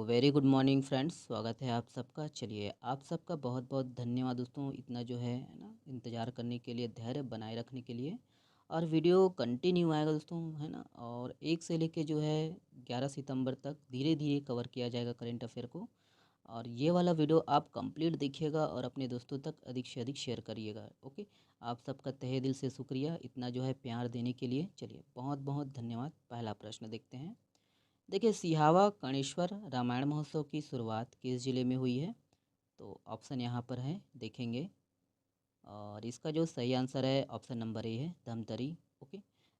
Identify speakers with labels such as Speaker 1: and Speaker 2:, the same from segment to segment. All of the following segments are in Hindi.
Speaker 1: वेरी गुड मॉर्निंग फ्रेंड्स, स्वागत है आप सबका। चलिए, आप सबका बहुत बहुत धन्यवाद दोस्तों, इतना जो है ना इंतज़ार करने के लिए, धैर्य बनाए रखने के लिए। और वीडियो कंटिन्यू आएगा दोस्तों, है ना। और 1 से लेके जो है 11 सितंबर तक धीरे धीरे कवर किया जाएगा करेंट अफेयर को। और ये वाला वीडियो आप कंप्लीट देखिएगा और अपने दोस्तों तक अधिक से अधिक शेयर करिएगा। ओके, आप सबका तहे दिल से शुक्रिया इतना जो है प्यार देने के लिए। चलिए, बहुत बहुत धन्यवाद। पहला प्रश्न देखते हैं। देखिए, सिहावा कणेश्वर रामायण महोत्सव की शुरुआत किस जिले में हुई है? तो ऑप्शन यहाँ पर है, देखेंगे। और इसका जो सही आंसर है ऑप्शन नंबर ए है, धमतरी। ओके,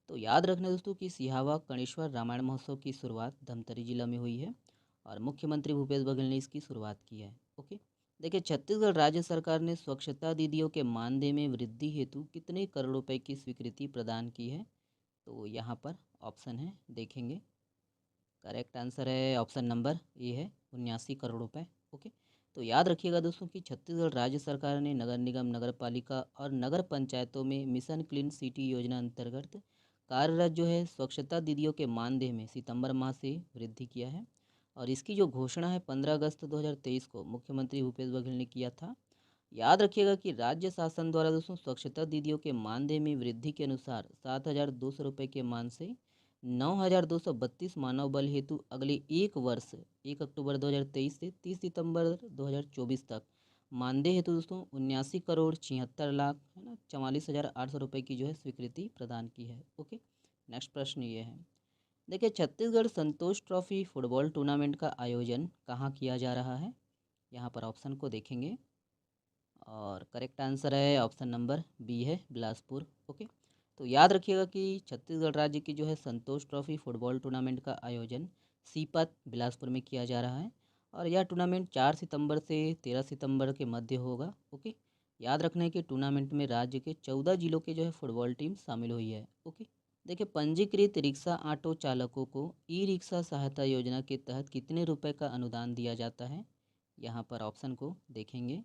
Speaker 1: तो याद रखना दोस्तों कि सिहावा कणेश्वर रामायण महोत्सव की शुरुआत धमतरी जिला में हुई है और मुख्यमंत्री भूपेश बघेल ने इसकी शुरुआत की है। ओके, देखिए, छत्तीसगढ़ राज्य सरकार ने स्वच्छता दीदियों के मानदेय में वृद्धि हेतु कितने करोड़ रुपए की स्वीकृति प्रदान की है? तो यहाँ पर ऑप्शन है, देखेंगे। करेक्ट आंसर है ऑप्शन नंबर ए है, 79 करोड़ रुपए। ओके, तो याद रखिएगा दोस्तों कि छत्तीसगढ़ राज्य सरकार ने नगर निगम, नगर पालिका और नगर पंचायतों में मिशन क्लीन सिटी योजना अंतर्गत कार्यरत जो है स्वच्छता दीदियों के मानदेय में सितंबर माह से वृद्धि किया है। और इसकी जो घोषणा है 15 अगस्त 2023 को मुख्यमंत्री भूपेश बघेल ने किया था। याद रखिएगा कि राज्य शासन द्वारा दोस्तों स्वच्छता दीदियों के मानदेय में वृद्धि के अनुसार 7,200 रुपये के मान से 9,232 मानव बल हेतु अगले 1 वर्ष 1 अक्टूबर 2023 से 30 सितंबर 2024 तक मानदेय हेतु दोस्तों 79 करोड़ 76 लाख, है ना, 44,800 रुपये की जो है स्वीकृति प्रदान की है। ओके, नेक्स्ट प्रश्न ये है। देखिए, छत्तीसगढ़ संतोष ट्रॉफी फुटबॉल टूर्नामेंट का आयोजन कहाँ किया जा रहा है? यहाँ पर ऑप्शन को देखेंगे और करेक्ट आंसर है ऑप्शन नंबर बी है, बिलासपुर। ओके, तो याद रखिएगा कि छत्तीसगढ़ राज्य की जो है संतोष ट्रॉफी फुटबॉल टूर्नामेंट का आयोजन सीपत बिलासपुर में किया जा रहा है। और यह टूर्नामेंट 4 सितंबर से 13 सितंबर के मध्य होगा। ओके, याद रखना है कि टूर्नामेंट में राज्य के 14 जिलों के जो है फुटबॉल टीम शामिल हुई है। ओके, देखिए, पंजीकृत रिक्शा ऑटो चालकों को ई रिक्शा सहायता योजना के तहत कितने रुपए का अनुदान दिया जाता है? यहाँ पर ऑप्शन को देखेंगे।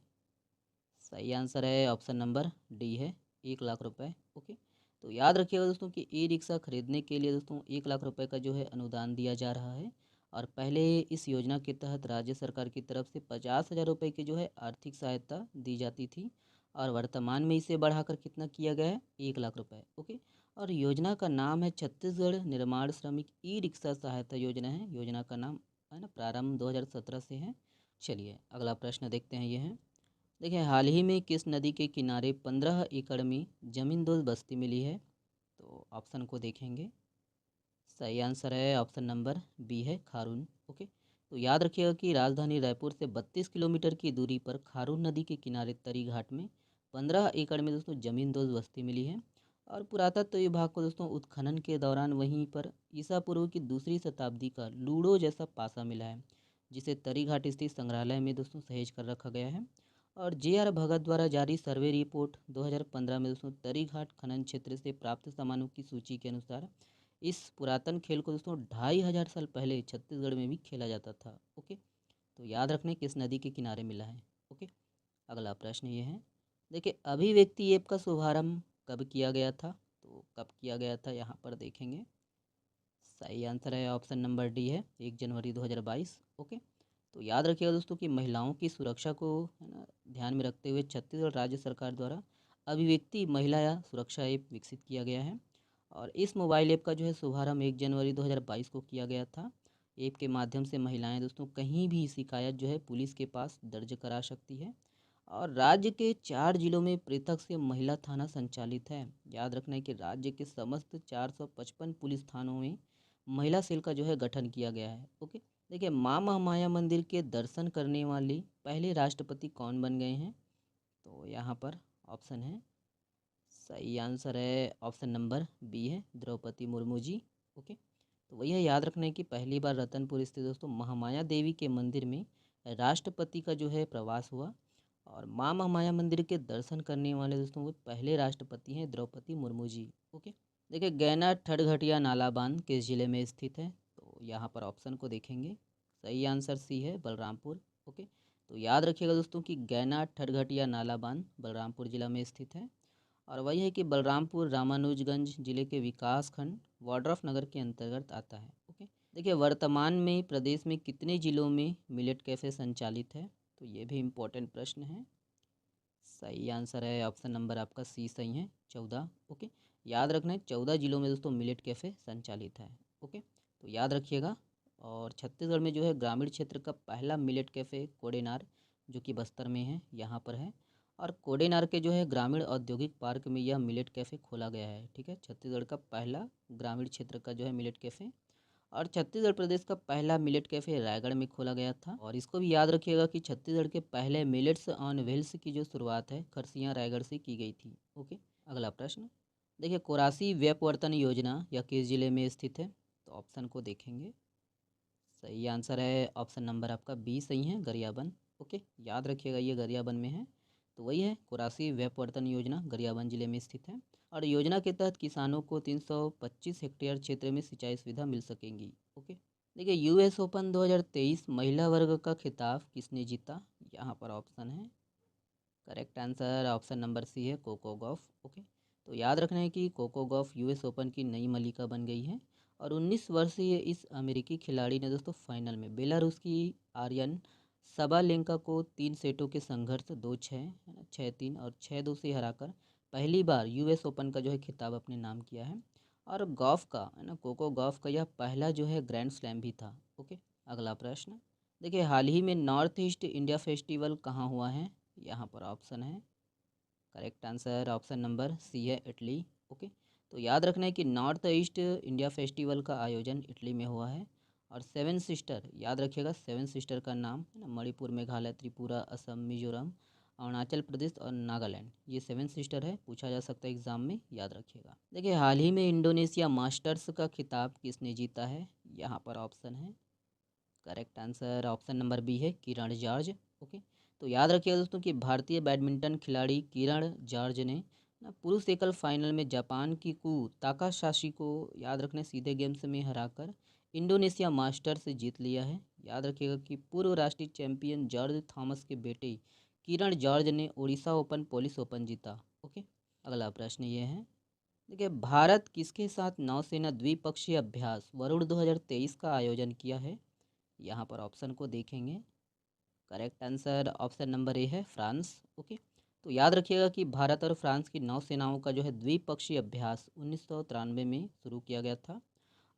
Speaker 1: सही आंसर है ऑप्शन नंबर डी है, 1 लाख रुपए। ओके, तो याद रखिएगा दोस्तों कि ई रिक्शा खरीदने के लिए दोस्तों 1 लाख रुपए का जो है अनुदान दिया जा रहा है। और पहले इस योजना के तहत राज्य सरकार की तरफ से 50,000 रुपये की जो है आर्थिक सहायता दी जाती थी। और वर्तमान में इसे बढ़ाकर कितना किया गया है? 1 लाख रुपए। ओके, और योजना का नाम है छत्तीसगढ़ निर्माण श्रमिक ई रिक्शा सहायता योजना है। योजना का नाम, है ना, प्रारंभ 2017 से है। चलिए, अगला प्रश्न देखते हैं। ये है, देखिए, हाल ही में किस नदी के किनारे 15 एकड़ में जमींदोज बस्ती मिली है? तो ऑप्शन को देखेंगे। सही आंसर है ऑप्शन नंबर बी है, खारून। ओके, तो याद रखिएगा कि राजधानी रायपुर से 32 किलोमीटर की दूरी पर खारून नदी के किनारे तरी घाट में 15 एकड़ में दोस्तों जमींदोज बस्ती मिली है। और पुरातत्व विभाग को दोस्तों उत्खनन के दौरान वहीं पर ईसा पूर्व की 2री शताब्दी का लूड़ो जैसा पासा मिला है, जिसे तरी घाट स्थित संग्रहालय में दोस्तों सहेज कर रखा गया है। और जे आर भगत द्वारा जारी सर्वे रिपोर्ट 2015 में दोस्तों तरी घाट खनन क्षेत्र से प्राप्त सामानों की सूची के अनुसार इस पुरातन खेल को दोस्तों 2,500 साल पहले छत्तीसगढ़ में भी खेला जाता था। ओके, तो याद रखने किस नदी के किनारे मिला है। ओके, अगला प्रश्न ये है। देखिए, अभिव्यक्ति ऐप का शुभारंभ कब किया गया था? तो कब किया गया था, यहाँ पर देखेंगे। सही आंसर है ऑप्शन नंबर डी है, 1 जनवरी 2022। ओके, तो याद रखिएगा दोस्तों कि महिलाओं की सुरक्षा को, है ना, ध्यान में रखते हुए छत्तीसगढ़ राज्य सरकार द्वारा अभिव्यक्ति महिला या सुरक्षा ऐप विकसित किया गया है। और इस मोबाइल ऐप का जो है शुभारंभ 1 जनवरी 2022 को किया गया था। ऐप के माध्यम से महिलाएं दोस्तों कहीं भी शिकायत जो है पुलिस के पास दर्ज करा सकती है। और राज्य के 4 जिलों में पृथक से महिला थाना संचालित है। याद रखना है कि राज्य के समस्त 455 पुलिस थानों में महिला सेल का जो है गठन किया गया है। ओके, देखिए, माँ महामाया मंदिर के दर्शन करने वाले पहले राष्ट्रपति कौन बन गए हैं? तो यहाँ पर ऑप्शन है, सही आंसर है ऑप्शन नंबर बी है, द्रौपदी मुर्मू जी। ओके, तो वही है, याद रखना है कि पहली बार रतनपुर स्थित दोस्तों महामाया देवी के मंदिर में राष्ट्रपति का जो है प्रवास हुआ। और माँ महामाया मंदिर के दर्शन करने वाले दोस्तों वो पहले राष्ट्रपति हैं द्रौपदी मुर्मू जी। ओके, देखिए, गैना ठडघटिया नाला बांध किस जिले में स्थित है? तो यहाँ पर ऑप्शन को देखेंगे। सही आंसर सी है, बलरामपुर। ओके, तो याद रखिएगा दोस्तों कि गैना ठडघटिया नाला बांध बलरामपुर जिला में स्थित है। और वही है कि बलरामपुर रामानुजगंज जिले के विकास खंड वाड्रफ नगर के अंतर्गत आता है। ओके, देखिए वर्तमान में प्रदेश में कितने जिलों में मिलेट कैफ़े संचालित है? तो ये भी इम्पोर्टेंट प्रश्न है। सही आंसर है ऑप्शन नंबर आपका सी सही है, 14। ओके, याद रखना है 14 जिलों में दोस्तों मिलेट कैफ़े संचालित है। ओके, तो याद रखिएगा। और छत्तीसगढ़ में जो है ग्रामीण क्षेत्र का पहला मिलेट कैफ़े कोडेनार, जो कि बस्तर में है, यहाँ पर है। और कोडेनार के जो है ग्रामीण औद्योगिक पार्क में यह मिलेट कैफ़े खोला गया है। ठीक है, छत्तीसगढ़ का पहला ग्रामीण क्षेत्र का जो है मिलेट कैफ़े। और छत्तीसगढ़ प्रदेश का पहला मिलेट कैफ़े रायगढ़ में खोला गया था। और इसको भी याद रखिएगा कि छत्तीसगढ़ के पहले मिलेट्स ऑन व्हील्स की जो शुरुआत है खरसिया रायगढ़ से की गई थी। ओके, अगला प्रश्न देखिए, कोरासी व्यपवर्तन योजना यह किस जिले में स्थित है? तो ऑप्शन को देखेंगे। सही आंसर है ऑप्शन नंबर आपका बी सही है, गरियाबंद। ओके, याद रखिएगा ये गरियाबंद में है। तो वही है, कोरासी व्यपवर्तन योजना गरियाबंद जिले में स्थित है। और योजना के तहत किसानों को 325 हेक्टेयर क्षेत्र में सिंचाई सुविधा मिल सकेंगी। ओके, देखिए यूएस ओपन 2023 महिला वर्ग का खिताब किसने जीता? यहाँ पर ऑप्शन है। Correct answer option number C है, कोको गॉफ। ओके, तो याद रखना है कि कोको गॉफ यूएस ओपन की नई मलिका बन गई है। और 19 वर्षीय इस अमेरिकी खिलाड़ी ने दोस्तों फाइनल में बेलारूस की आर्यन सबालेंका को 3 सेटों के संघर्ष 2-6 है ना, 6-3 और 6-2 से हराकर पहली बार यूएस ओपन का जो है खिताब अपने नाम किया है। और गॉफ का है ना, कोको गॉफ का यह पहला जो है ग्रैंड स्लैम भी था। ओके, अगला प्रश्न देखिए, हाल ही में नॉर्थ ईस्ट इंडिया फेस्टिवल कहाँ हुआ है? यहाँ पर ऑप्शन है। Correct answer option number C है, इटली। ओके, तो याद रखना है कि नॉर्थ ईस्ट इंडिया फेस्टिवल का आयोजन इटली में हुआ है। और सेवन सिस्टर, याद रखिएगा सेवन सिस्टर का नाम है ना, मणिपुर, मेघालय, त्रिपुरा, असम, मिजोरम, अरुणाचल प्रदेश और नागालैंड, ये सेवन सिस्टर है। पूछा जा सकता है एग्जाम में, याद रखिएगा। देखिए हाल ही में इंडोनेशिया मास्टर्स का खिताब किसने जीता है? यहाँ पर ऑप्शन है। Correct answer option number B है, किरण जॉर्ज। ओके, तो याद रखिएगा दोस्तों कि भारतीय बैडमिंटन खिलाड़ी किरण जॉर्ज ने ना पुरुष एकल फाइनल में जापान की कू ताकाशाशी को, याद रखने, सीधे गेम्स में हराकर इंडोनेशिया मास्टर से जीत लिया है। याद रखिएगा कि पूर्व राष्ट्रीय चैंपियन जॉर्ज थॉमस के बेटे किरण जॉर्ज ने ओडिशा ओपन, पोलिस ओपन जीता। ओके, अगला प्रश्न ये है, देखिए भारत किसके साथ नौसेना द्विपक्षीय अभ्यास वरुण 2023 का आयोजन किया है? यहाँ पर ऑप्शन को देखेंगे। Correct answer option number A है, फ्रांस। ओके, तो याद रखिएगा कि भारत और फ्रांस की नौसेनाओं का जो है द्विपक्षीय अभ्यास 1993 में शुरू किया गया था।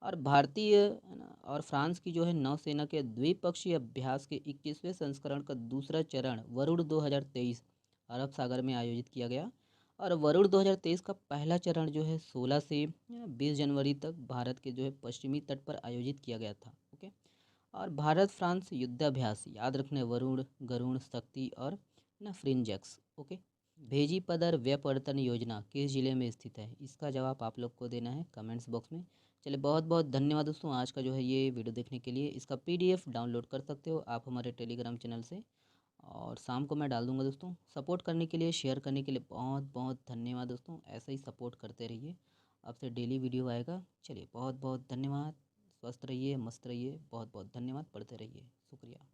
Speaker 1: और भारतीय है ना और फ्रांस की जो है नौसेना के द्विपक्षीय अभ्यास के 21वें संस्करण का दूसरा चरण वरुण 2023 अरब सागर में आयोजित किया गया। और वरुण 2023 का पहला चरण जो है 16 से 20 जनवरी तक भारत के जो है पश्चिमी तट पर आयोजित किया गया था। ओके, और भारत फ्रांस युद्धाभ्यास, याद रखने, वरुण, गरुण, शक्ति और ना फ्रिंजेक्स। ओके, भेजी पदर व्यपर्तन योजना किस जिले में स्थित है? इसका जवाब आप लोग को देना है कमेंट्स बॉक्स में। चलिए बहुत बहुत धन्यवाद दोस्तों आज का जो है ये वीडियो देखने के लिए। इसका पीडीएफ डाउनलोड कर सकते हो आप हमारे टेलीग्राम चैनल से, और शाम को मैं डाल दूंगा दोस्तों। सपोर्ट करने के लिए, शेयर करने के लिए बहुत बहुत धन्यवाद दोस्तों। ऐसे ही सपोर्ट करते रहिए, आपसे डेली वीडियो आएगा। चलिए बहुत बहुत धन्यवाद। स्वस्थ रहिए, मस्त रहिए, बहुत बहुत धन्यवाद, पढ़ते रहिए, शुक्रिया।